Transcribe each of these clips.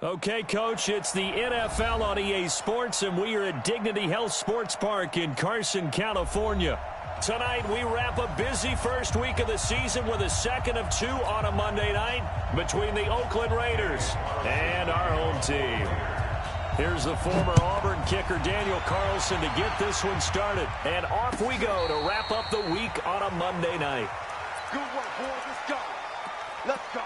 Okay, Coach, it's the NFL on EA Sports, and we are at Dignity Health Sports Park in Carson, California. Tonight, we wrap a busy first week of the season with a second of two on a Monday night between the Oakland Raiders and our home team. Here's the former Auburn kicker, Daniel Carlson, to get this one started. And off we go to wrap up the week on a Monday night. Good work, boys. Let's go. Let's go.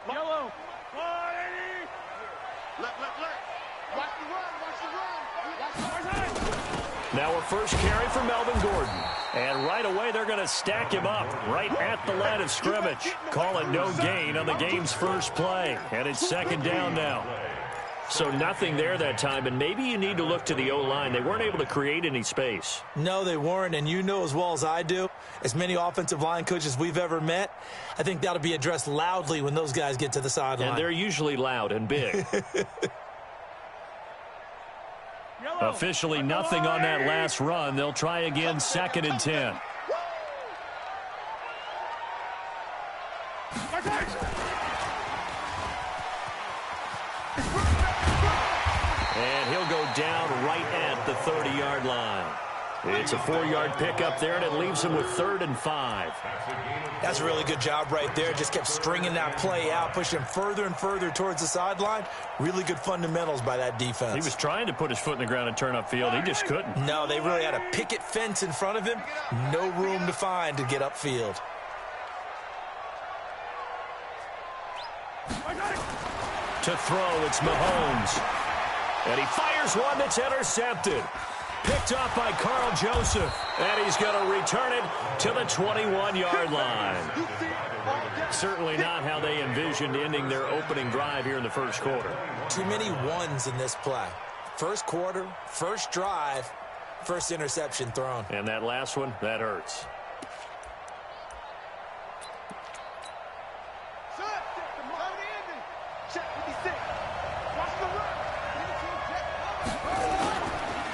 Yellow. Left. Watch the run. Now a first carry for Melvin Gordon. And right away they're going to stack him up right at the line of scrimmage. Call it no gain on the game's first play. And it's second down now. So nothing there that time, and maybe you need to look to the O-line. They weren't able to create any space. No, they weren't, and you know as well as I do, as many offensive line coaches we've ever met, I think that'll be addressed loudly when those guys get to the sideline. And they're usually loud and big. Officially nothing on that last run. They'll try again, second and 10. And he'll go down right at the 30-yard line. It's a 4-yard pickup there, and it leaves him with 3rd and 5. That's a really good job right there. Just kept stringing that play out, pushing him further and further towards the sideline. Really good fundamentals by that defense. He was trying to put his foot in the ground and turn upfield. He just couldn't. No, they really had a picket fence in front of him. No room to find to get upfield. To throw, it's Mahomes. And he fires one that's intercepted. Picked off by Carl Joseph. And he's going to return it to the 21-yard line. Certainly not how they envisioned ending their opening drive here in the first quarter. Too many ones in this play. First quarter, first drive, first interception thrown. And that last one, that hurts.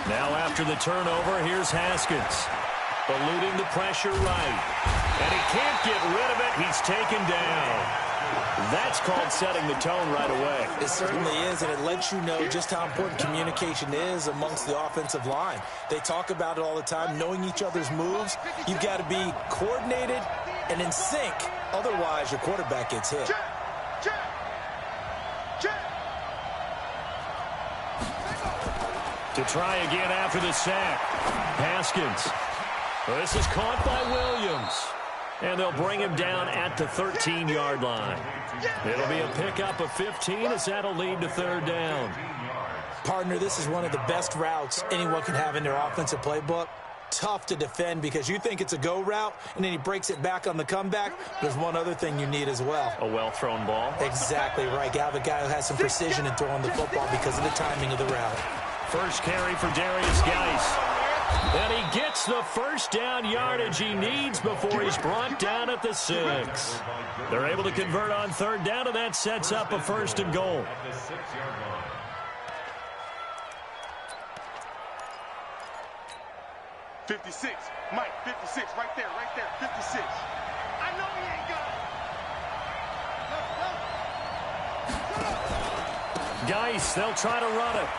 Now after the turnover, here's Haskins. Eluding the pressure right. And he can't get rid of it. He's taken down. That's called setting the tone right away. It certainly is, and it lets you know just how important communication is amongst the offensive line. They talk about it all the time, knowing each other's moves. You've got to be coordinated and in sync. Otherwise, your quarterback gets hit. To try again after the sack. Haskins. This is caught by Williams. And they'll bring him down at the 13-yard line. It'll be a pickup of 15 as that'll lead to 3rd down. Partner, this is one of the best routes anyone can have in their offensive playbook. Tough to defend because you think it's a go route, and then he breaks it back on the comeback. There's one other thing you need as well. A well-thrown ball. Exactly right. You have a guy who has some precision in throwing the football because of the timing of the route. First carry for Darius Geis. And he gets the first down yardage he needs before he's brought down at the 6. They're able to convert on 3rd down, and that sets up a 1st and goal. '56, Mike, 56, right there, 56. I know he ain't got it. Geis, they'll try to run it.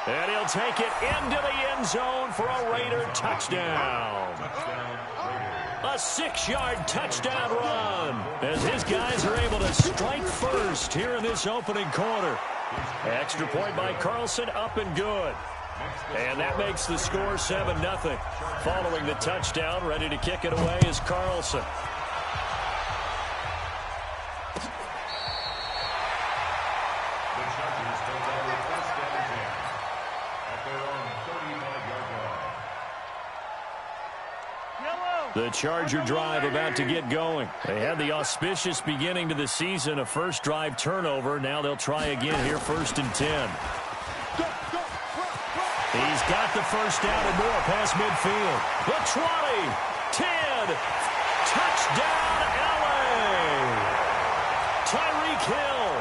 And he'll take it into the end zone for a Raider touchdown. A 6-yard touchdown run as his guys are able to strike first here in this opening quarter. Extra point by Carlson, up and good. And that makes the score 7-0. Following the touchdown, ready to kick it away is Carlson. The Charger drive about to get going. They had the auspicious beginning to the season, a first drive turnover. Now they'll try again here, 1st and 10. He's got the first down and more past midfield. The 20, 10, touchdown LA. Tyreek Hill,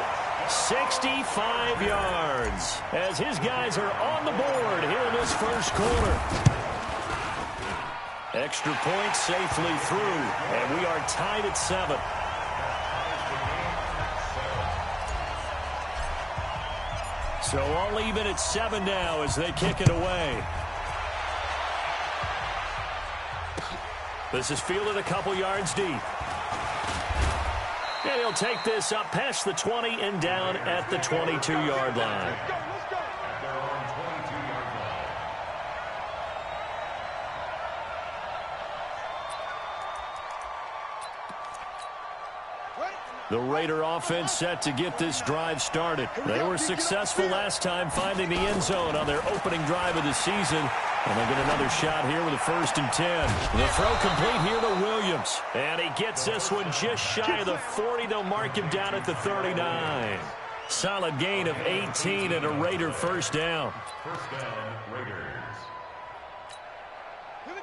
65 yards as his guys are on the board here in this first quarter. Extra point safely through, and we are tied at 7. So all even at 7 now as they kick it away. This is fielded a couple yards deep. And he'll take this up past the 20 and down at the 22-yard line. The Raider offense set to get this drive started. They were successful last time finding the end zone on their opening drive of the season. And they'll get another shot here with a 1st and 10. The throw complete here to Williams. And he gets this one just shy of the 40. They'll mark him down at the 39. Solid gain of 18 and a Raider first down.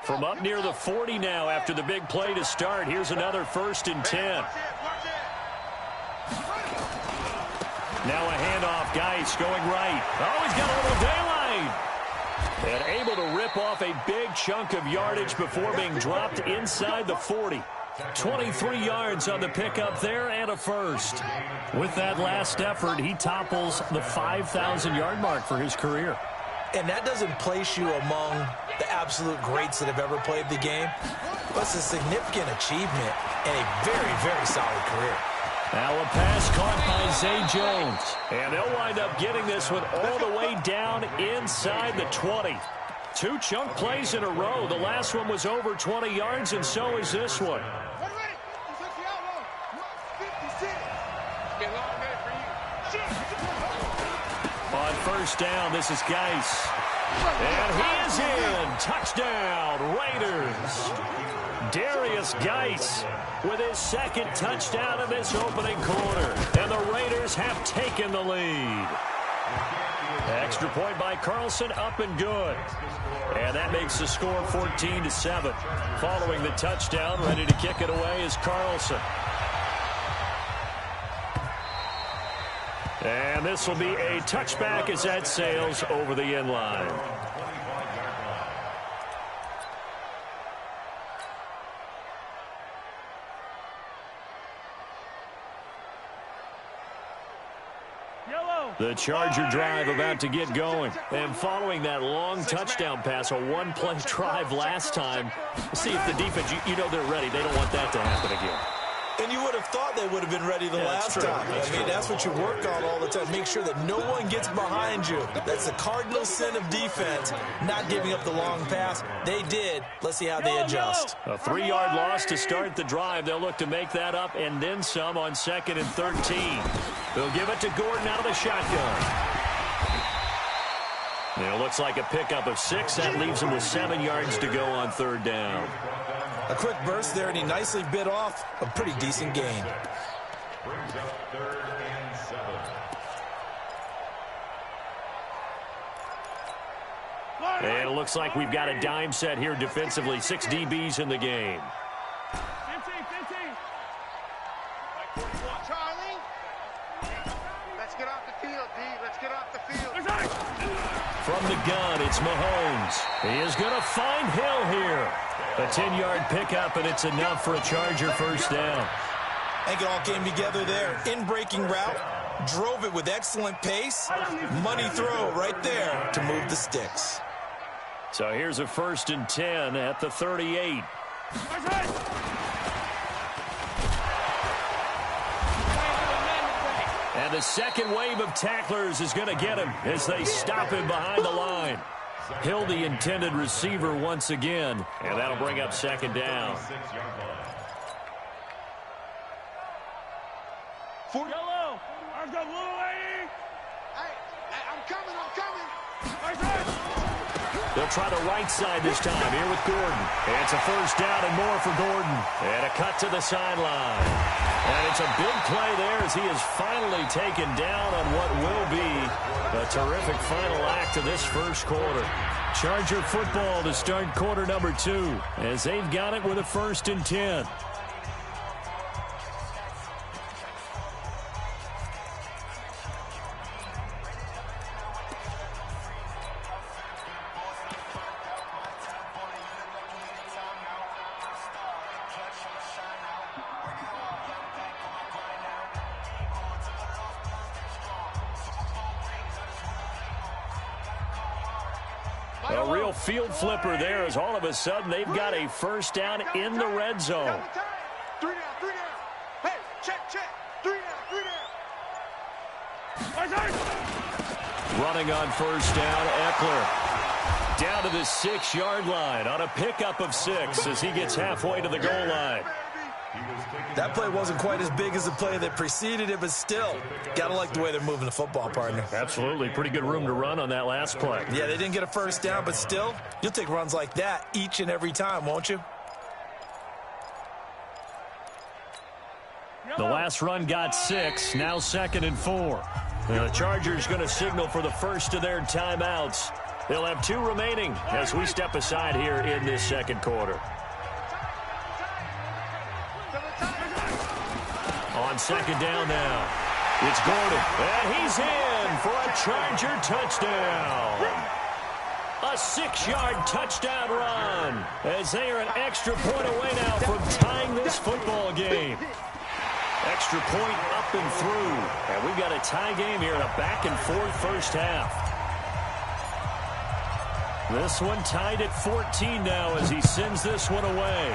From up near the 40 now after the big play to start. Here's another 1st and 10. Now a handoff. Geis going right. Oh, he's got a little daylight. And able to rip off a big chunk of yardage before being dropped inside the 40. 23 yards on the pickup there and a first. With that last effort, he topples the 5,000-yard mark for his career. And that doesn't place you among the absolute greats that have ever played the game. But it's a significant achievement and a very, very solid career. Now a pass caught by Zay Jones. And they'll wind up getting this one all the way down inside the 20. 2 chunk plays in a row. The last one was over 20 yards, and so is this one. On first down, this is Geis. And he is in. Touchdown, Raiders. Darius Geis with his 2nd touchdown in this opening quarter. And the Raiders have taken the lead. Extra point by Carlson, up and good. And that makes the score 14-7. Following the touchdown, ready to kick it away is Carlson. And this will be a touchback as that sails over the end line. The Charger drive about to get going. And following that long touchdown pass, a 1-play drive last time, see if the defense, you know they're ready. They don't want that to happen again. And you would have thought they would have been ready the last time. I mean, that's what you work on all the time. Make sure that no one gets behind you. That's the cardinal sin of defense, not giving up the long pass. They did. Let's see how they adjust. A 3-yard loss to start the drive. They'll look to make that up and then some on 2nd and 13. They'll give it to Gordon out of the shotgun. And it looks like a pickup of 6. That leaves him with 7 yards to go on 3rd down. A quick burst there, and he nicely bit off a pretty decent gain. And it looks like we've got a dime set here defensively. 6 DBs in the game. 15. Charlie. Let's get off the field, D. Let's get off the field. From the gun, it's Mahomes. He is going to find Hill here. A 10-yard pickup, and it's enough for a Charger first down. I think it all came together there. In-breaking route, drove it with excellent pace. Money throw right there to move the sticks. So here's a 1st and 10 at the 38. And the second wave of tacklers is going to get him as they stop him behind the line. Hill, the intended receiver once again, and that'll bring up 2nd down. Yellow, I've got little lady. Hey, I'm coming. They'll try the right side this time here with Gordon. It's a first down and more for Gordon. And a cut to the sideline. And it's a big play there as he is finally taken down on what will be a terrific final act of this first quarter. Charger football to start quarter number 2 as they've got it with a 1st and 10. A real field flipper there as all of a sudden they've got a first down in the red zone. 3 down, 3 down. Hey, check. 3 down. Running on first down, Eckler. Down to the 6-yard line on a pickup of 6 as he gets halfway to the goal line. That play wasn't quite as big as the play that preceded it, but still, got to like the way they're moving the football, partner. Absolutely. Pretty good room to run on that last play. Yeah, they didn't get a first down, but still, you'll take runs like that each and every time, won't you? The last run got 6, now 2nd and 4. And the Chargers going to signal for the first of their timeouts. They'll have 2 remaining as we step aside here in this second quarter. On second down now, it's Gordon, and he's in for a Charger touchdown. A 6-yard touchdown run as they are an extra point away now from tying this football game. Extra point up and through, and we've got a tie game here in a back-and-forth first half. This one tied at 14 now as he sends this one away.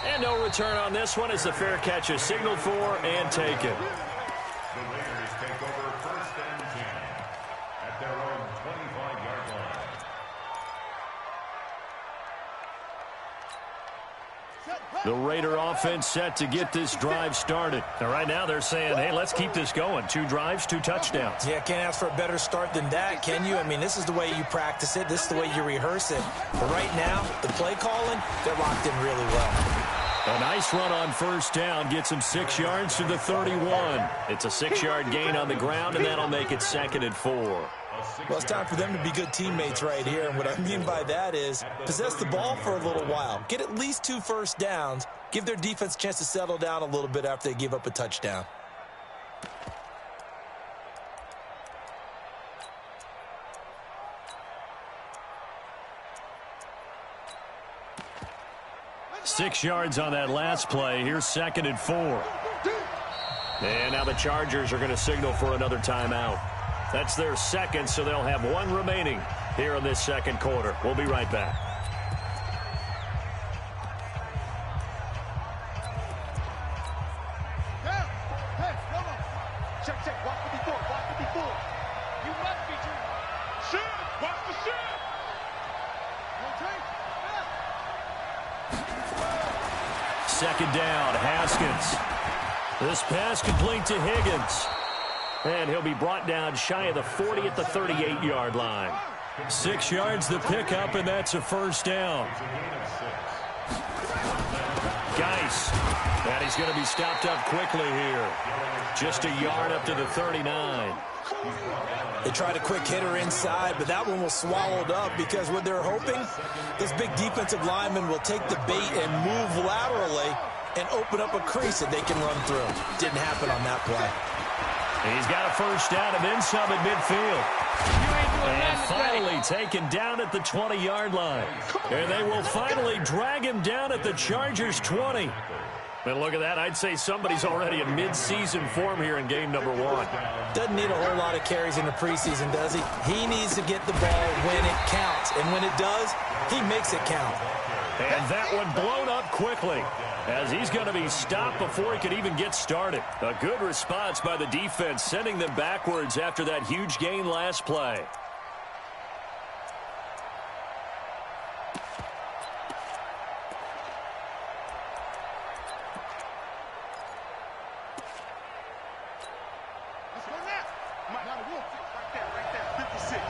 And no return on this one as the fair catch is signaled for and taken. The Raiders take over 1st and 10 at their own 25-yard line. The Raider offense set to get this drive started. And right now they're saying, hey, let's keep this going. 2 drives, 2 touchdowns. Yeah, can't ask for a better start than that, can you? I mean, this is the way you practice it. This is the way you rehearse it. But right now, the play calling, they're locked in really well. A nice run on first down gets him 6 yards to the 31. It's a 6-yard gain on the ground, and that'll make it 2nd and 4. Well, it's time for them to be good teammates right here. And what I mean by that is possess the ball for a little while. Get at least 2 first downs. Give their defense a chance to settle down a little bit after they give up a touchdown. Six yards on that last play. Here's 2nd and 4. And now the Chargers are going to signal for another timeout. That's their second, so they'll have 1 remaining here in this second quarter. We'll be right back. Check. Watch 54. You must be true. Shift. Watch the shift. Second down, Haskins. This pass complete to Higgins. And he'll be brought down shy of the 40 at the 38-yard line. 6 yards the pickup, and that's a first down. Geis. And he's going to be stopped up quickly here. Just a yard up to the 39. They tried a quick hitter inside, but that one was swallowed up because what they're hoping, this big defensive lineman will take the bait and move laterally and open up a crease that they can run through. Didn't happen on that play. He's got a first down and then some at midfield. And finally taken down at the 20-yard line. And they will finally drag him down at the Chargers' 20. And look at that. I'd say somebody's already in mid-season form here in game number 1. Doesn't need a whole lot of carries in the preseason, does he? He needs to get the ball when it counts. And when it does, he makes it count. And that one blown up quickly as he's going to be stopped before he could even get started. A good response by the defense, sending them backwards after that huge gain last play. Let's go now. Right there. 56.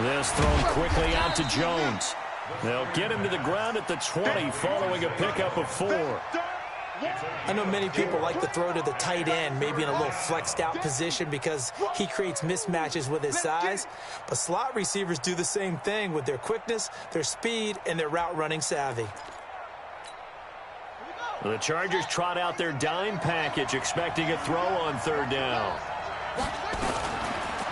This thrown quickly out to Jones. They'll get him to the ground at the 20 following a pickup of 4. I know many people like to throw to the tight end, maybe in a little flexed out position because he creates mismatches with his size. But slot receivers do the same thing with their quickness, their speed, and their route running savvy. The Chargers trot out their dime package, expecting a throw on 3rd down.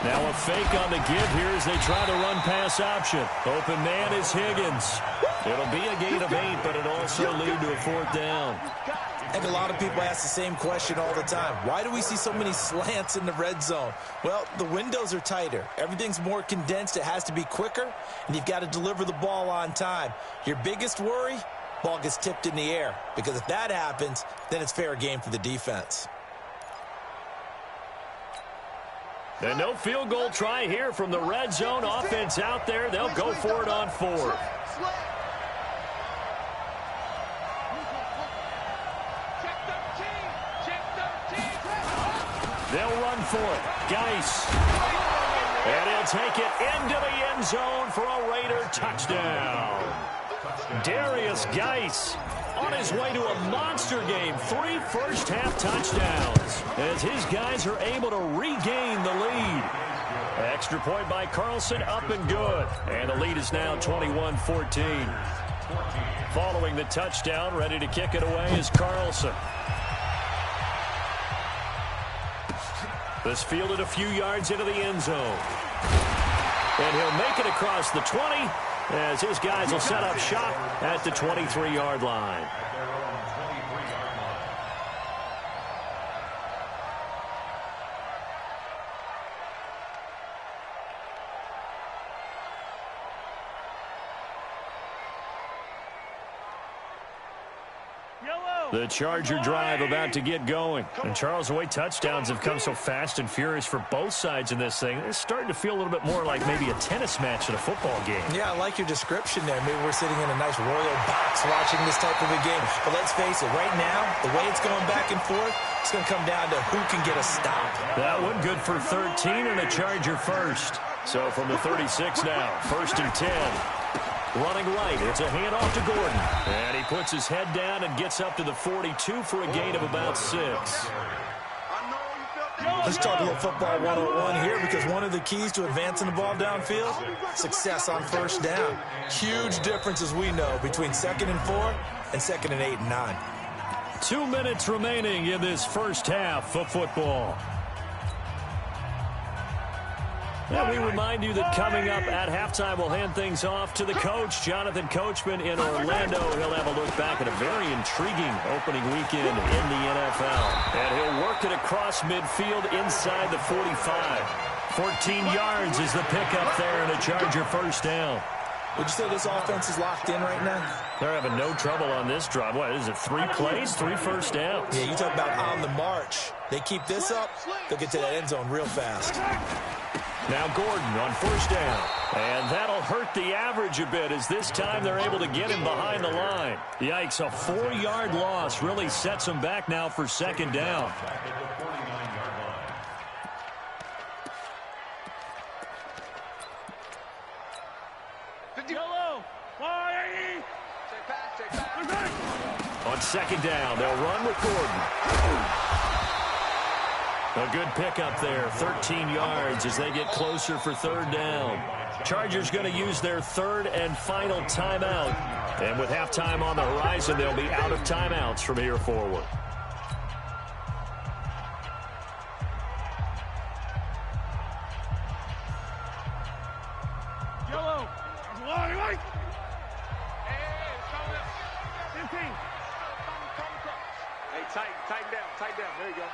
Now a fake on the give here as they try the run-pass option. Open man is Higgins. It'll be a gain of 8, but it'll also lead to a 4th down. I think a lot of people ask the same question all the time. Why do we see so many slants in the red zone? Well, the windows are tighter. Everything's more condensed. It has to be quicker, and you've got to deliver the ball on time. Your biggest worry? Ball gets tipped in the air, because if that happens, then it's fair game for the defense. And no field goal try here from the red zone. Offense out there. They'll go for it on 4th. They'll run for it. Geis. And he'll take it into the end zone for a Raider touchdown. Darius Geis on his way to a monster game. 3 first-half touchdowns as his guys are able to regain the lead. Extra point by Carlson, up and good. And the lead is now 21-14. Following the touchdown, ready to kick it away is Carlson. This fielded a few yards into the end zone. And he'll make it across the 20 as his guys will set up shop at the 23-yard line. The Charger drive about to get going. And Charles, the way touchdowns have come so fast and furious for both sides in this thing, it's starting to feel a little bit more like maybe a tennis match at a football game. Yeah, I like your description there. Maybe we're sitting in a nice royal box watching this type of a game. But let's face it, right now, the way it's going back and forth, it's going to come down to who can get a stop. That one good for 13 and a Charger first. So from the 36 now, 1st and 10. Running right, it's a handoff to Gordon. And he puts his head down and gets up to the 42 for a gain of about 6. Let's talk a little football 101 here, because one of the keys to advancing the ball downfield, success on 1st down. Huge difference, as we know, between 2nd and 4 and 2nd and 8 and 9. 2 minutes remaining in this first half of football. And we remind you that coming up at halftime, we'll hand things off to the coach, Jonathan Coachman in Orlando. He'll have a look back at a very intriguing opening weekend in the NFL. And he'll work it across midfield inside the 45. 14 yards is the pickup there and a Charger first down. Would you say this offense is locked in right now? They're having no trouble on this drive. What is it, 3 plays, 3 first downs? Yeah, you talk about on the march. They keep this up, they'll get to that end zone real fast. Now Gordon on 1st down. And that'll hurt the average a bit, as this time they're able to get him behind the line. Yikes, a 4-yard loss really sets him back now for 2nd down. On 2nd down, they'll run with Gordon. A good pickup there, 13 yards as they get closer for 3rd down. Chargers going to use their 3rd and final timeout. And with halftime on the horizon, they'll be out of timeouts from here forward. Yellow. Hey, tighten down. There you go.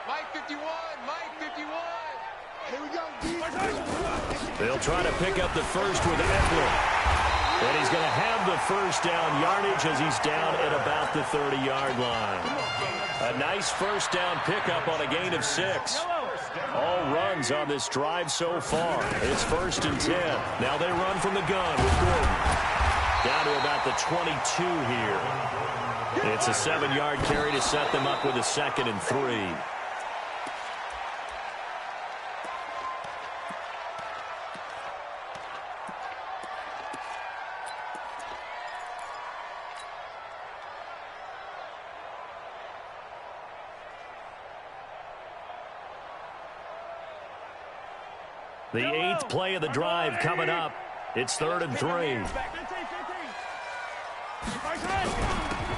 Mike 51, Mike 51. Here we go, D. They'll try to pick up the first with Eckler. And he's going to have the first down yardage as he's down at about the 30-yard line. A nice first down pickup on a gain of 6. All runs on this drive so far. It's 1st and 10. Now they run from the gun with Gordon. Down to about the 22 here. It's a 7-yard carry to set them up with a 2nd and 3. The 8th play of the drive coming up. It's 3rd and 3.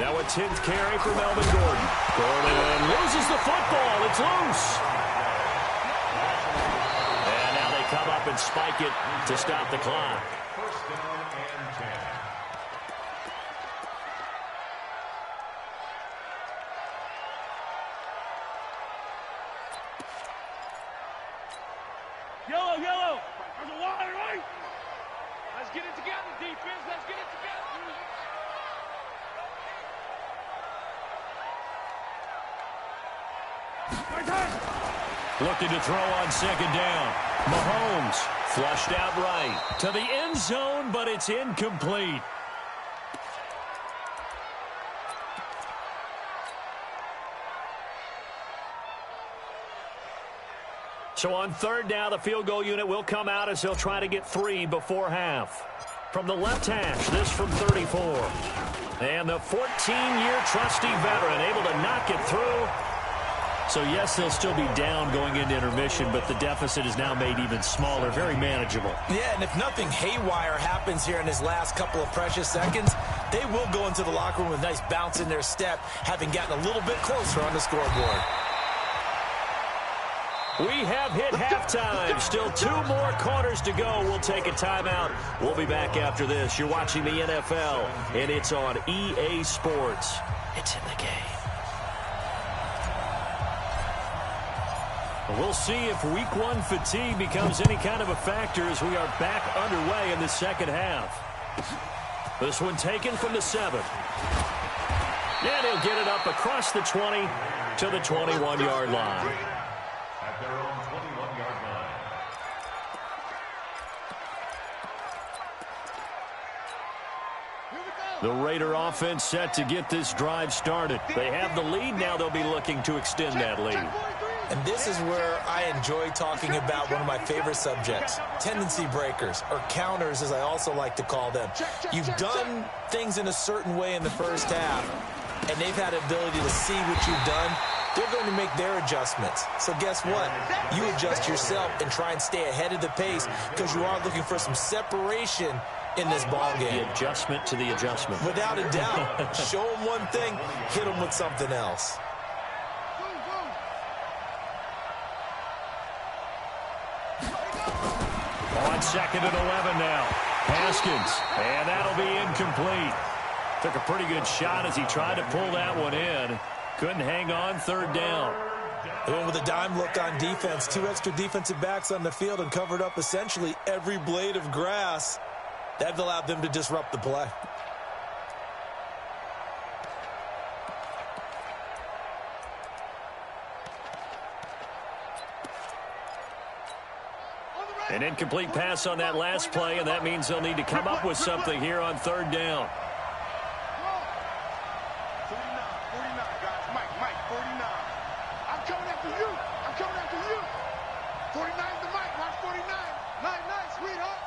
Now a 10th carry for Melvin Gordon. Gordon loses the football. It's loose. And now they come up and spike it to stop the clock. First down and 10. Yellow, yellow. There's a wide right. Let's get it together, defense. Let's get it together. Looking to throw on 2nd down. Mahomes flushed out right to the end zone, but it's incomplete. So on 3rd down, the field goal unit will come out as they'll try to get 3 before half. From the left hash, this from 34. And the 14-year trusty veteran able to knock it through. So, yes, they'll still be down going into intermission, but the deficit is now made even smaller, very manageable. Yeah, and if nothing haywire happens here in his last couple of precious seconds, they will go into the locker room with a nice bounce in their step, having gotten a little bit closer on the scoreboard. We have hit halftime. Still 2 more quarters to go. We'll take a timeout. We'll be back after this. You're watching the NFL, and it's on EA Sports. It's in the game. We'll see if Week 1 fatigue becomes any kind of a factor as we are back underway in the second half. This one taken from the 7. And he'll get it up across the 20 to the 21-yard line. At their own 21-yard line. The Raider offense set to get this drive started. They have the lead. Now they'll be looking to extend that lead. And this is where I enjoy talking about one of my favorite subjects, tendency breakers, or counters as I also like to call them. You've done things in a certain way in the first half, and they've had the ability to see what you've done. They're going to make their adjustments. So guess what? You adjust yourself and try and stay ahead of the pace because you are looking for some separation in this ball game. The adjustment to the adjustment. Without a doubt. Show them one thing, hit them with something else. On 2nd and 11 now. Haskins, and that'll be incomplete. Took a pretty good shot as he tried to pull that one in. Couldn't hang on 3rd down. They went with a dime look on defense. 2 extra defensive backs on the field and covered up essentially every blade of grass. That allowed them to disrupt the play. An incomplete pass on that last play, and that means they'll need to come up with something here on 3rd down. 49, guys. Mike, 49. I'm coming after you. I'm coming after you. 49's the Mike. Mark 49. Nice, sweetheart.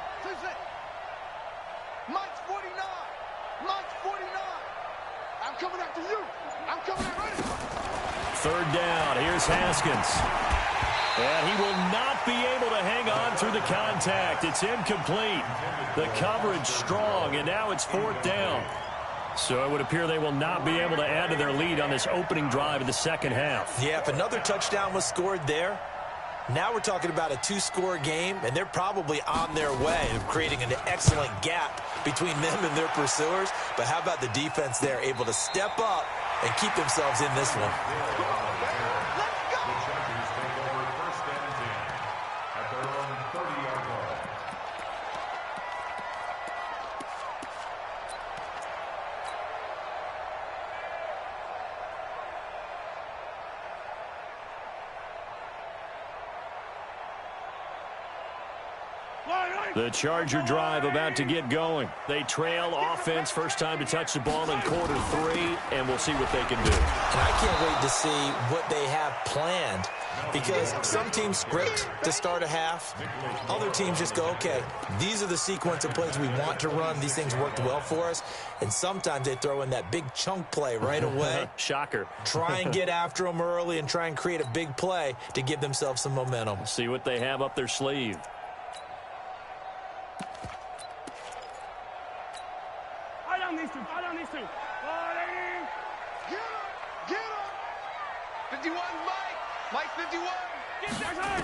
Mike's 49. Mike's 49. I'm coming after you. I'm coming after you. 3rd down. Here's Haskins. And he will not be able to hang on through the contact. It's incomplete. The coverage strong, and now it's 4th down. So it would appear they will not be able to add to their lead on this opening drive of the second half. Yeah, if another touchdown was scored there, now we're talking about a 2-score game, and they're probably on their way of creating an excellent gap between them and their pursuers. But how about the defense there, able to step up and keep themselves in this one? The Charger drive about to get going. They trail offense, first time to touch the ball in quarter 3, and we'll see what they can do. And I can't wait to see what they have planned, because some teams script to start a half. Other teams just go, okay, these are the sequence of plays we want to run. These things worked well for us. And sometimes they throw in that big chunk play right away. Shocker. Try and get after them early and try and create a big play to give themselves some momentum. See what they have up their sleeve. down these two. Foul down these two. Get him. Get him. 51, Mike. Mike 51. Get that.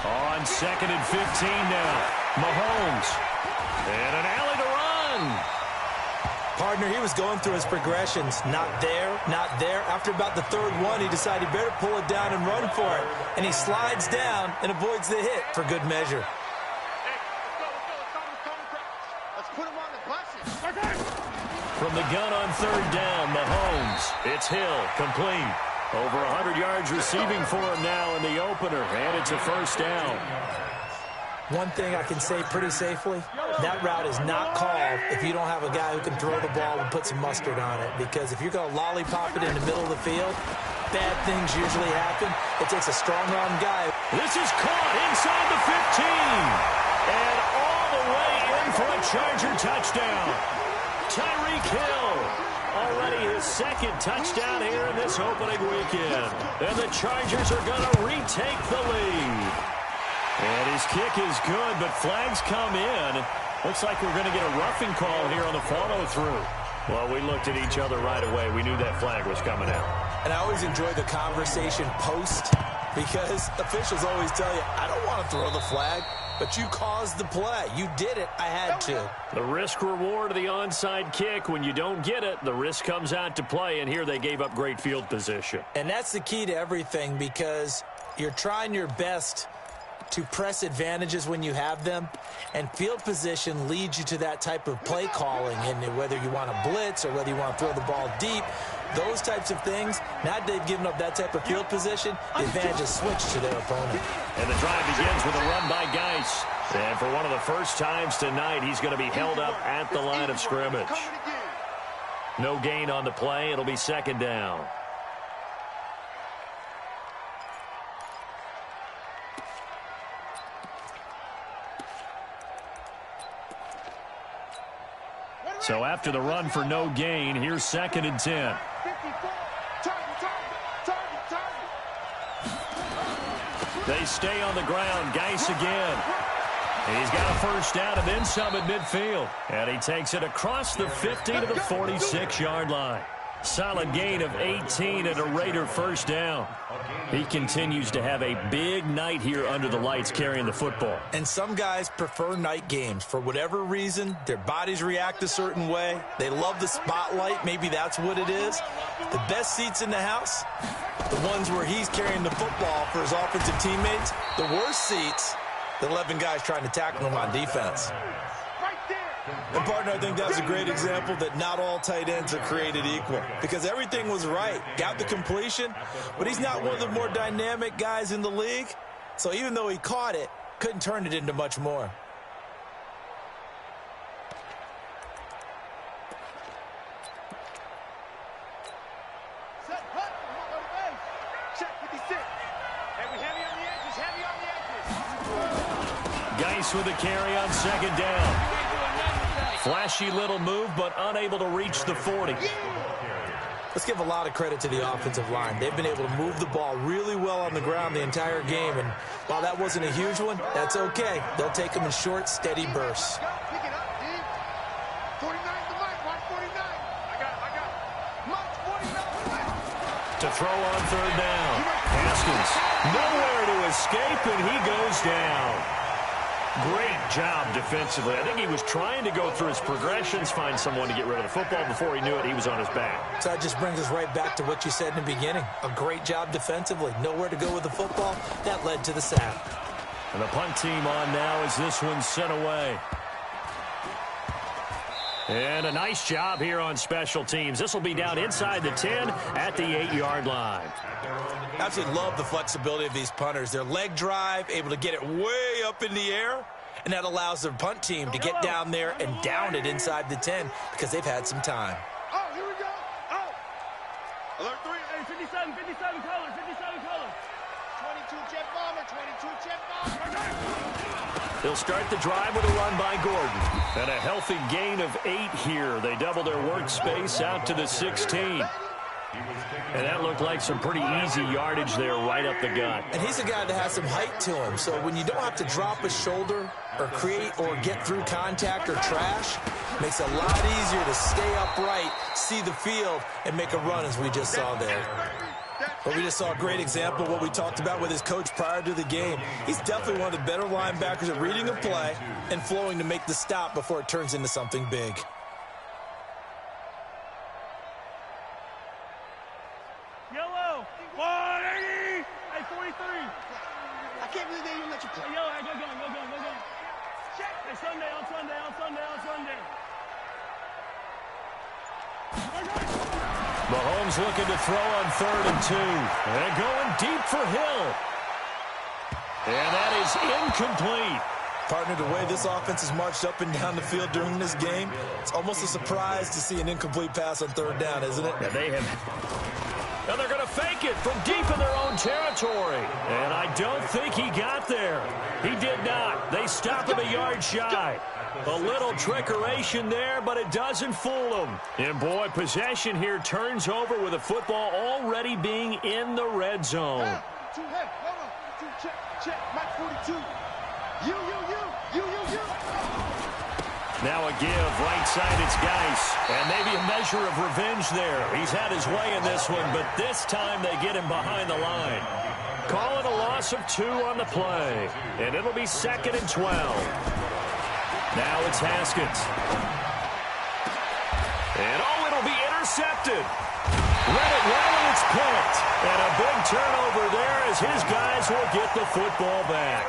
On 2nd and 15 now. Mahomes. And an alley to run. Partner, he was going through his progressions. Not there, not there. After about the third one, he decided he better pull it down and run for it. And he slides down and avoids the hit for good measure. Hey, let's put him on the buses. From the gun on 3rd down, Mahomes. It's Hill, complete. Over 100 yards receiving for him now in the opener, and it's a 1st down. One thing I can say pretty safely, that route is not called if you don't have a guy who can throw the ball and put some mustard on it. Because if you're going to lollipop it in the middle of the field, bad things usually happen. It takes a strong-arm guy. This is caught inside the 15. And all the way in for a Charger touchdown. Tyreek Hill. Already his 2nd touchdown here in this opening weekend. And the Chargers are going to retake the lead. And his kick is good, but flags come in. Looks like we're going to get a roughing call here on the follow-through. Well, we looked at each other right away. We knew that flag was coming out. And I always enjoy the conversation post because officials always tell you, I don't want to throw the flag, but you caused the play. You did it. I had to. The risk-reward of the onside kick. When you don't get it, the risk comes out to play, and here they gave up great field position. And that's the key to everything because you're trying your best to press advantages when you have them, and field position leads you to that type of play calling, and whether you want to blitz or whether you want to throw the ball deep, those types of things, now that they've given up that type of field position, the advantage is switched to their opponent. And the drive begins with a run by Geis. And for one of the first times tonight, he's going to be held up at the line of scrimmage. No gain on the play. It'll be 2nd down. So after the run for no gain, here's 2nd and 10. They stay on the ground. Geis again. He's got a 1st down and then some at midfield. And he takes it across the 50 to the 46-yard line. Solid gain of 18 and a Raider 1st down. He continues to have a big night here under the lights carrying the football. And some guys prefer night games. For whatever reason, their bodies react a certain way. They love the spotlight. Maybe that's what it is. The best seats in the house, the ones where he's carrying the football for his offensive teammates. The worst seats, the 11 guys trying to tackle him on defense. And, partner, I think that's a great example that not all tight ends are created equal because everything was right. Got the completion, but he's not one of the more dynamic guys in the league. So even though he caught it, couldn't turn it into much more. Geis with a carry on 2nd down. Flashy little move, but unable to reach the 40. Let's give a lot of credit to the offensive line. They've been able to move the ball really well on the ground the entire game, and while that wasn't a huge one, that's okay. They'll take them in short, steady bursts. Pick it up, D. 49 to Mike. Watch 49. I got it. Mike, 49. To throw on 3rd down. Haskins nowhere to escape, and he goes down. Great job defensively. I think he was trying to go through his progressions, find someone to get rid of the football. Before he knew it, he was on his back. So that just brings us right back to what you said in the beginning. A great job defensively. Nowhere to go with the football. That led to the sack. And the punt team on now as this one's sent away. And a nice job here on special teams. This will be down inside the 10 at the 8-yard line. Absolutely love the flexibility of these punters. Their leg drive, able to get it way up in the air, and that allows their punt team to get down there and down it inside the 10 because they've had some time. Oh, here we go. Oh. Alert 3. Hey, 57 colors, 57 colors. 22 jet bomber, 22 jet bomber. They'll start the drive with a run by Gordon. And a healthy gain of 8 here. They double their workspace out to the 16. And that looked like some pretty easy yardage there right up the gut. And he's a guy that has some height to him. So when you don't have to drop his shoulder or create or get through contact or trash, makes it a lot easier to stay upright, see the field, and make a run as we just saw there. But we just saw a great example of what we talked about with his coach prior to the game. He's definitely one of the better linebackers at reading a play and flowing to make the stop before it turns into something big. Yellow, 180, hey, 43. I can't believe they even let you play. Hey, yellow, hey, go. Check. Hey, Sunday. Mahomes looking to throw on 3rd and 2. And going deep for Hill. And that is incomplete. Partner, the way this offense has marched up and down the field during this game, it's almost a surprise to see an incomplete pass on 3rd down, isn't it? And they have... Now they're going to fake it from deep in their own territory. And I don't think he got there. He did not. They stop him a yard shy. A little trickeration there, but it doesn't fool him. And, boy, possession here turns over with the football already being in the red zone. Two head, hold on. Check, Mike 42. You. Now a give, right side, it's Geis. And maybe a measure of revenge there. He's had his way in this one, but this time they get him behind the line. Calling a loss of 2 on the play. And it'll be 2nd and 12. Now it's Haskins. And, it'll be intercepted. Read it well, and it's picked. And a big turnover there as his guys will get the football back.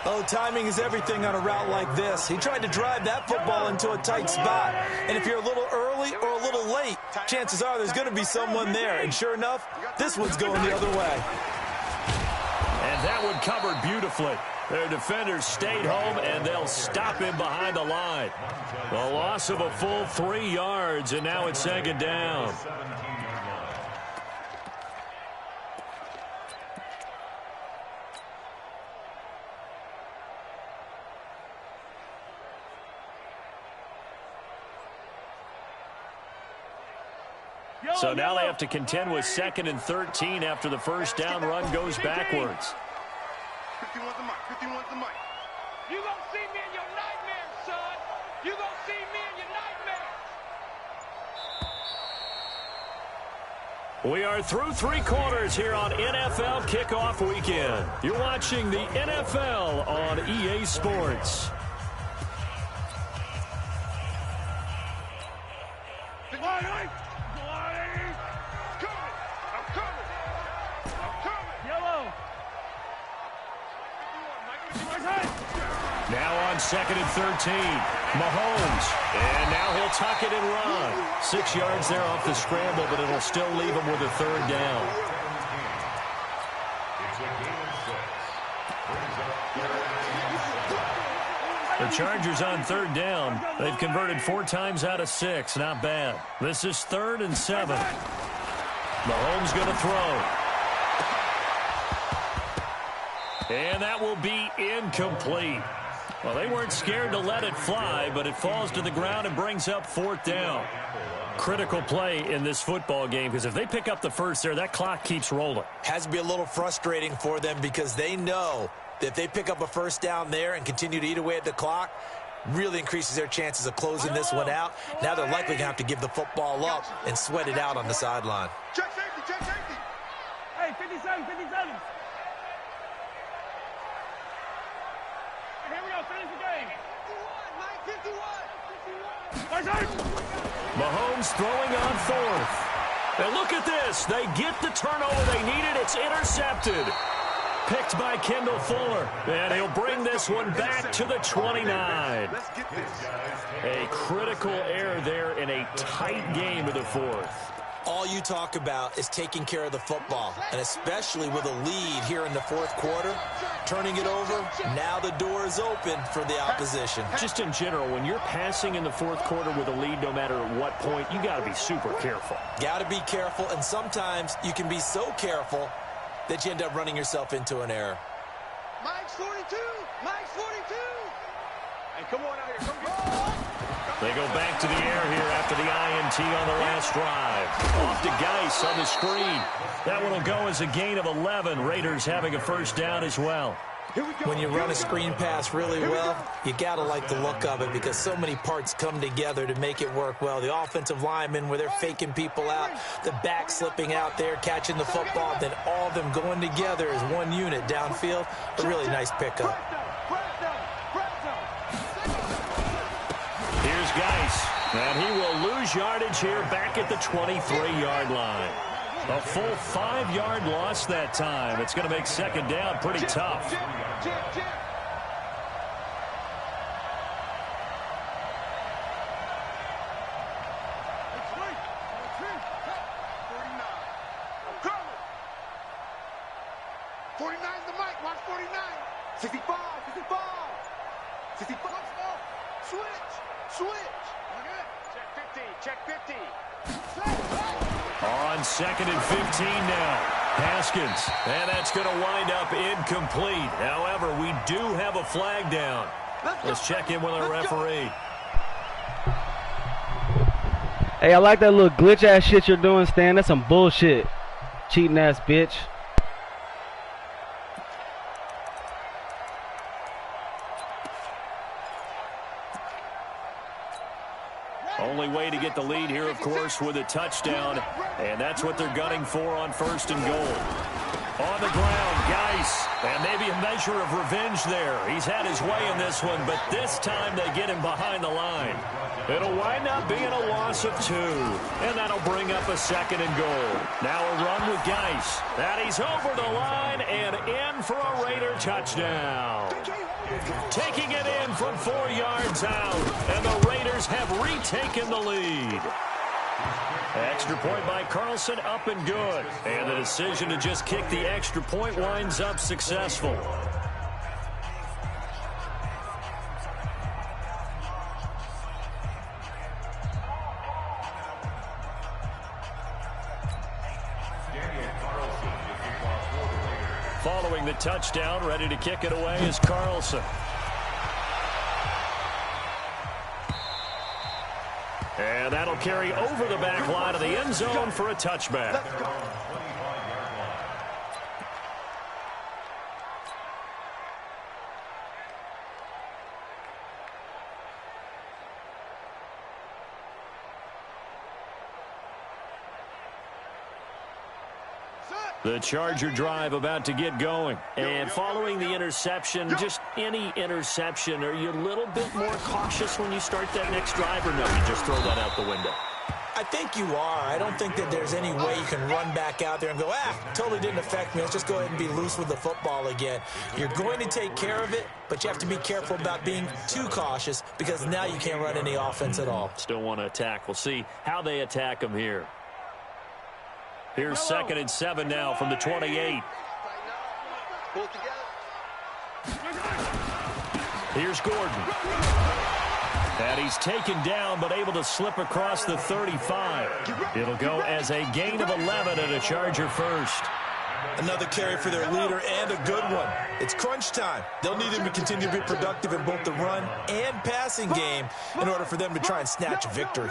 Oh, timing is everything on a route like this. He tried to drive that football into a tight spot. And if you're a little early or a little late, chances are there's going to be someone there. And sure enough, this one's going the other way. And that one covered beautifully. Their defenders stayed home, and they'll stop him behind the line. A loss of a full 3 yards, and now it's 2nd down. So now they have to contend with 2nd and 13 after the first down run goes backwards. 51's the mic. You gonna see me in your nightmares, son. You gonna see me in your nightmares. We are through 3 quarters here on NFL Kickoff Weekend. You're watching the NFL on EA Sports. Now on 2nd and 13, Mahomes, and now he'll tuck it and run. 6 yards there off the scramble, but it'll still leave him with a 3rd down. The Chargers on 3rd down. They've converted 4 times out of 6. Not bad. This is 3rd and 7. Mahomes going to throw. And that will be incomplete. Well, they weren't scared to let it fly, but it falls to the ground and brings up 4th down. Critical play in this football game, because if they pick up the first there, that clock keeps rolling. Has to be a little frustrating for them because they know that if they pick up a 1st down there and continue to eat away at the clock, really increases their chances of closing this one out. Now they're likely going to have to give the football up and sweat it out on the sideline. Check safety. Hey, 57. Here we go, finish the game. 51, Mike, 51. Mahomes throwing on 4th. And look at this. They get the turnover they needed. It's intercepted. Picked by Kendall Fuller. And he'll bring this one back to the 29. A critical error there in a tight game of the 4th. All you talk about is taking care of the football, and especially with a lead here in the 4th quarter, turning it over, now the door is open for the opposition. Just in general, when you're passing in the 4th quarter with a lead, no matter at what point, you got to be super careful. Got to be careful, and sometimes you can be so careful that you end up running yourself into an error. Mike's 42. Hey, come on out here. Come get They go back to the air here after the INT on the last drive. Off to Geis on the screen. That one will go as a gain of 11. Raiders having a 1st down as well. When you run a screen pass really well, you got to like the look of it because so many parts come together to make it work well. The offensive linemen, where they're faking people out, the back slipping out there, catching the football, then all of them going together as one unit downfield. A really nice pickup. Here's Geis, and he will lose yardage here back at the 23-yard line. A full 5-yard loss that time. It's going to make second down pretty tough. On second and 15 now. Haskins. And that's going to wind up incomplete. However, we do have a flag down. Let's check in with our referee. Hey, I like that little glitch-ass shit you're doing, Stan. That's some bullshit. Cheating-ass bitch. Only way to get the lead here, of course, with a touchdown. And that's what they're gunning for on first and goal. On the ground, Geis. And maybe a measure of revenge there. He's had his way in this one, but this time they get him behind the line. It'll wind up being a loss of 2. And that'll bring up a second and goal. Now a run with Geis. And he's over the line and in for a Raider touchdown. Taking it in from 4 yards out. And the Raiders have retaken the lead. Extra point by Carlson, up and good. And the decision to just kick the extra point winds up successful. Following the touchdown, ready to kick it away is Carlson. And that'll carry over the back line of the end zone for a touchback. The Charger drive about to get going. And following the interception, just any interception, are you a little bit more cautious when you start that next drive, or no, you just throw that out the window? I think you are. I don't think that there's any way you can run back out there and go, totally didn't affect me. Let's just go ahead and be loose with the football again. You're going to take care of it, but you have to be careful about being too cautious because now you can't run any offense at all. Still want to attack. We'll see how they attack them here. Here's second and 7 now from the 28. Here's Gordon. And he's taken down but able to slip across the 35. It'll go as a gain of 11 and a Charger first. Another carry for their leader and a good one. It's crunch time. They'll need him to continue to be productive in both the run and passing game in order for them to try and snatch a victory.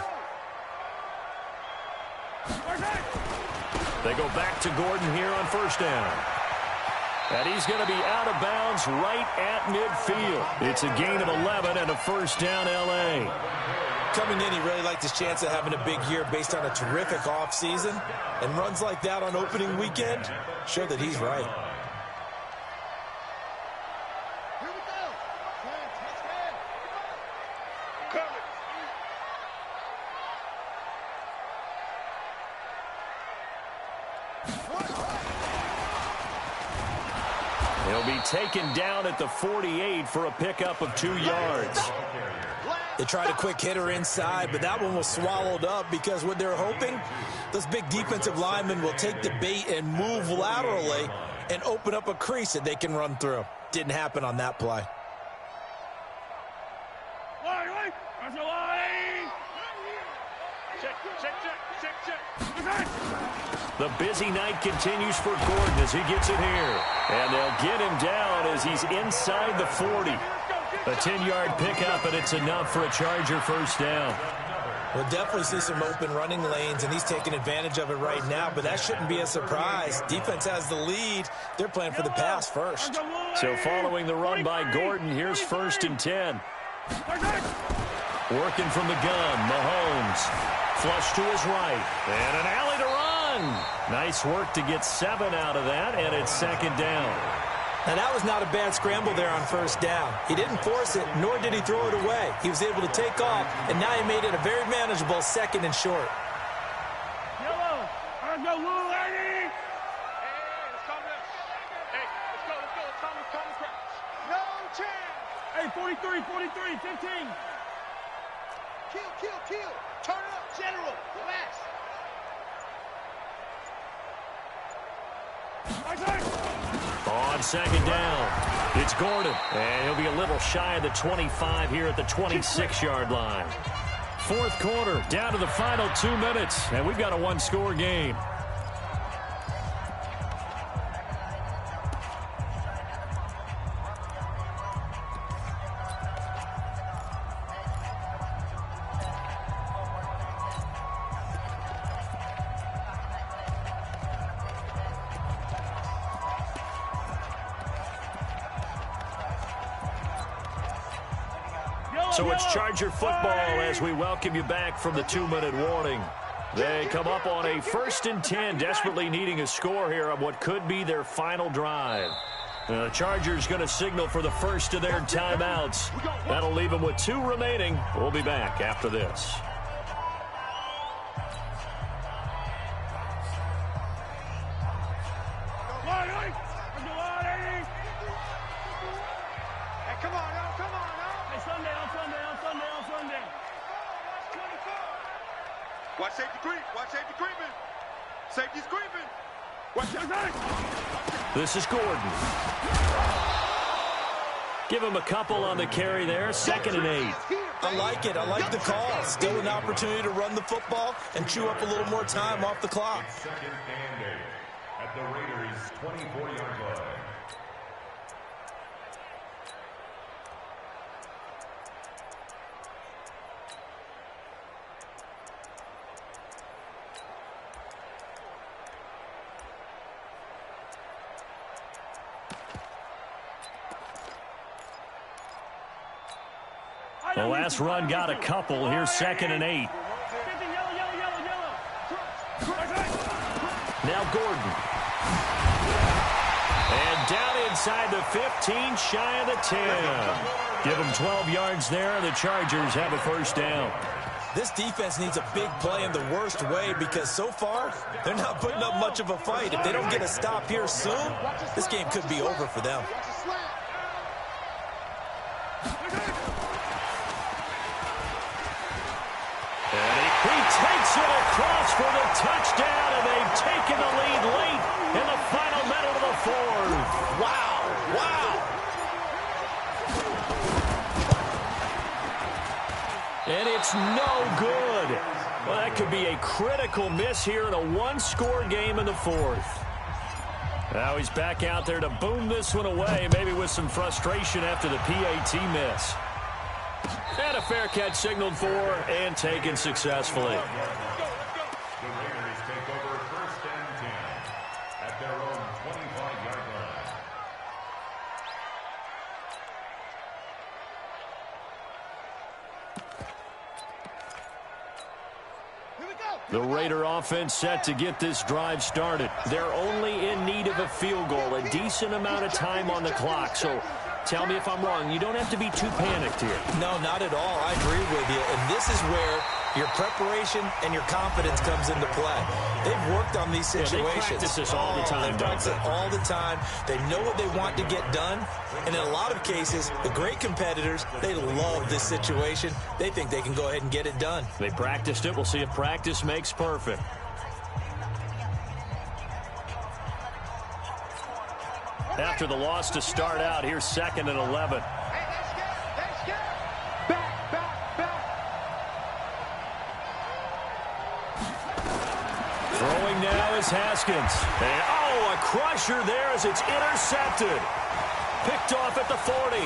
They go back to Gordon here on first down. And he's going to be out of bounds right at midfield. It's a gain of 11 and a first down, L.A. Coming in, he really liked his chance of having a big year based on a terrific offseason. And runs like that on opening weekend show that he's right. He'll be taken down at the 48 for a pickup of 2 yards. They tried a quick hitter inside, but that one was swallowed up because what they're hoping, those big defensive linemen will take the bait and move laterally and open up a crease that they can run through. Didn't happen on that play. The busy night continues for Gordon as he gets it here. And they'll get him down as he's inside the 40. A 10-yard pickup, and it's enough for a Charger first down. We'll definitely see some open running lanes, and he's taking advantage of it right now, but that shouldn't be a surprise. Defense has the lead. They're playing for the pass first. So following the run by Gordon, here's 1st and 10. Working from the gun, Mahomes. Flush to his right. And an alley to run. Nice work to get 7 out of that, and it's 2nd down. Now, that was not a bad scramble there on 1st down. He didn't force it, nor did he throw it away. He was able to take off, and now he made it a very manageable 2nd and short. Yellow. Let's go, Lou, lady. Hey, let's calm down. Hey, let's go. Calm down. No chance. Hey, 43, 15. Kill. Turn it up, General. Relax. On 2nd down, it's Gordon. And he'll be a little shy of the 25 here at the 26-yard line. 4th quarter, down to the final 2 minutes. And we've got a 1-score game. So it's Charger football as we welcome you back from the 2-minute warning. They come up on a 1st and 10, desperately needing a score here on what could be their final drive. The Chargers going to signal for the first of their timeouts. That'll leave them with 2 remaining. We'll be back after this. Watch safety creeping. Safety's creeping. Watch that. This is Gordon. Give him a couple on the carry there. 2nd and 8. I like it. I like the call. Still an opportunity to run the football and chew up a little more time off the clock. 2nd and 8 at the Raiders' 24-yard line. The last run got a couple. Here's 2nd and 8. Now Gordon. And down inside the 15, shy of the 10. Give them 12 yards there. The Chargers have a 1st down. This defense needs a big play in the worst way because so far, they're not putting up much of a fight. If they don't get a stop here soon, this game could be over for them. He takes it across for the touchdown, and they've taken the lead late in the final minute of the 4th. Wow. And it's no good. Well, that could be a critical miss here in a 1-score game in the 4th. Now he's back out there to boom this one away, maybe with some frustration after the PAT miss. And a fair catch signaled for and taken successfully. The Raiders take over 1st and 10 at their own 25-yard line. The Raider offense set to get this drive started. They're only in need of a field goal, a decent amount of time on the clock. So tell me if I'm wrong. You don't have to be too panicked here. No, not at all. I agree with you. And this is where your preparation and your confidence comes into play. They've worked on these situations. Yeah, they practice this all the time. They practice it all the time. They know what they want to get done. And in a lot of cases, the great competitors, they love this situation. They think they can go ahead and get it done. They practiced it. We'll see if practice makes perfect. After the loss to start out, here's 2nd and 11. Throwing now is Haskins. And, a crusher there as it's intercepted. Picked off at the 40.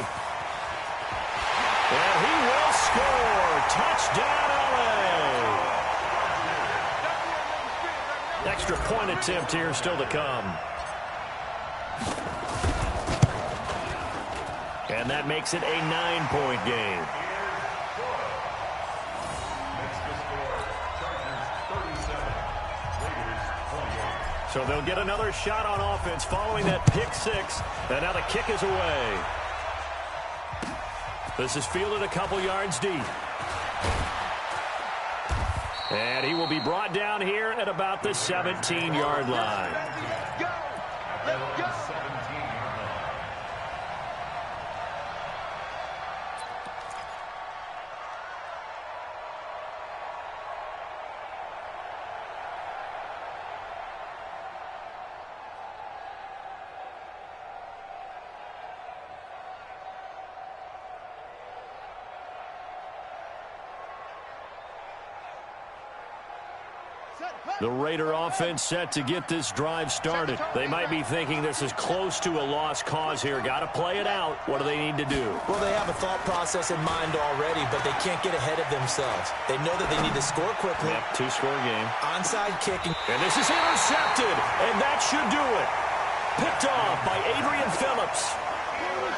And he will score. Touchdown, LA. Extra point attempt here still to come. And that makes it a 9-point game. So they'll get another shot on offense following that pick six. And now the kick is away. This is fielded a couple yards deep. And he will be brought down here at about the 17-yard line. Let's go. Let's go. The Raider offense set to get this drive started. They might be thinking this is close to a lost cause here. Got to play it out. What do they need to do? Well, they have a thought process in mind already, but they can't get ahead of themselves. They know that they need to score quickly. Yep, two-score game. Onside kicking. And this is intercepted, and that should do it. Picked off by Adrian Phillips.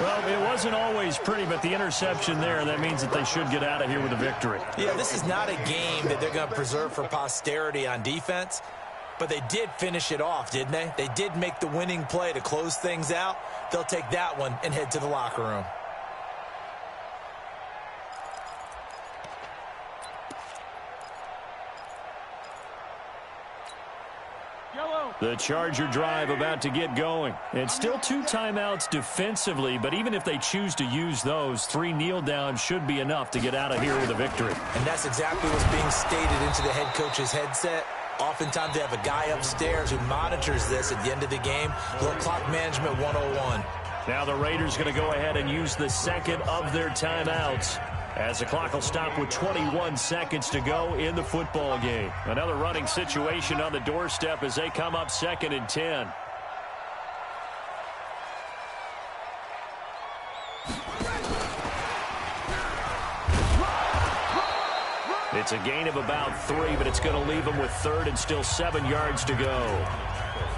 Well, it wasn't always pretty, but the interception there, that means that they should get out of here with a victory. Yeah, this is not a game that they're going to preserve for posterity on defense, but they did finish it off, didn't they? They did make the winning play to close things out. They'll take that one and head to the locker room. The Charger drive about to get going. It's still 2 timeouts defensively, but even if they choose to use those, 3 kneel downs should be enough to get out of here with a victory. And that's exactly what's being stated into the head coach's headset. Oftentimes they have a guy upstairs who monitors this at the end of the game. Little clock management 101. Now the Raiders going to go ahead and use the second of their timeouts, as the clock will stop with 21 seconds to go in the football game. Another running situation on the doorstep as they come up 2nd and 10. It's a gain of about 3, but it's going to leave them with 3rd and still 7 yards to go.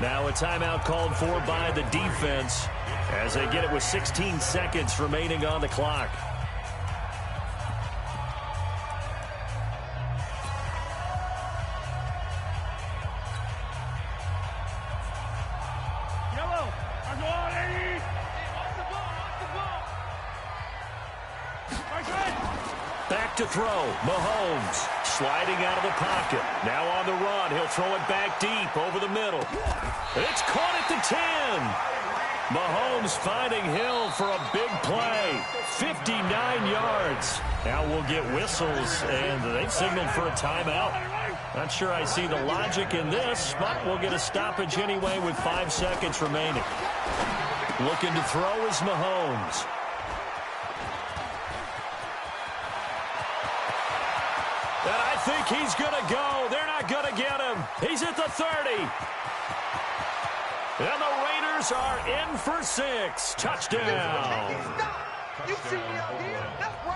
Now a timeout called for by the defense as they get it with 16 seconds remaining on the clock. Back to throw. Mahomes sliding out of the pocket. Now on the run. He'll throw it back deep over the middle. It's caught at the 10. Mahomes finding Hill for a big play. 59 yards. Now we'll get whistles, and they've signaled for a timeout. Not sure I see the logic in this, but we'll get a stoppage anyway with 5 seconds remaining. Looking to throw is Mahomes. And I think he's going to go. They're not going to get him. He's at the 30. And the Raiders are in for 6. Touchdown.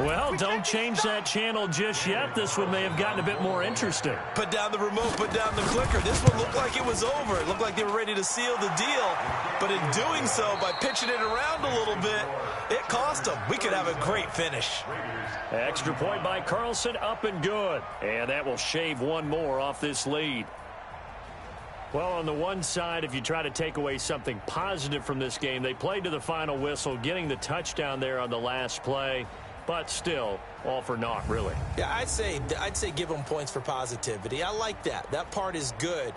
Well, don't change that channel just yet. This one may have gotten a bit more interesting. Put down the remote, put down the clicker. This one looked like it was over. It looked like they were ready to seal the deal. But in doing so, by pitching it around a little bit, it cost them. We could have a great finish. Extra point by Carlson, up and good. And that will shave one more off this lead. Well, on the one side, if you try to take away something positive from this game, they played to the final whistle, getting the touchdown there on the last play. But still, all for naught, really. Yeah, I'd say give them points for positivity. I like that. That part is good.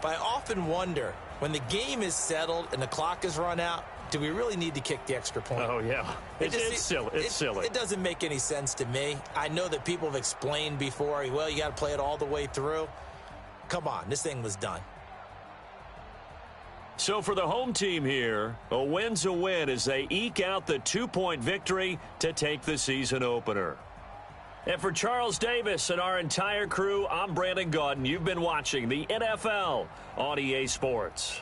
But I often wonder, when the game is settled and the clock is run out, do we really need to kick the extra point? Oh, yeah. It's silly. It's silly. It doesn't make any sense to me. I know that people have explained before, well, you got to play it all the way through. Come on, this thing was done. So for the home team here, a win's a win as they eke out the 2-point victory to take the season opener. And for Charles Davis and our entire crew, I'm Brandon Gaudin. You've been watching the NFL on EA Sports.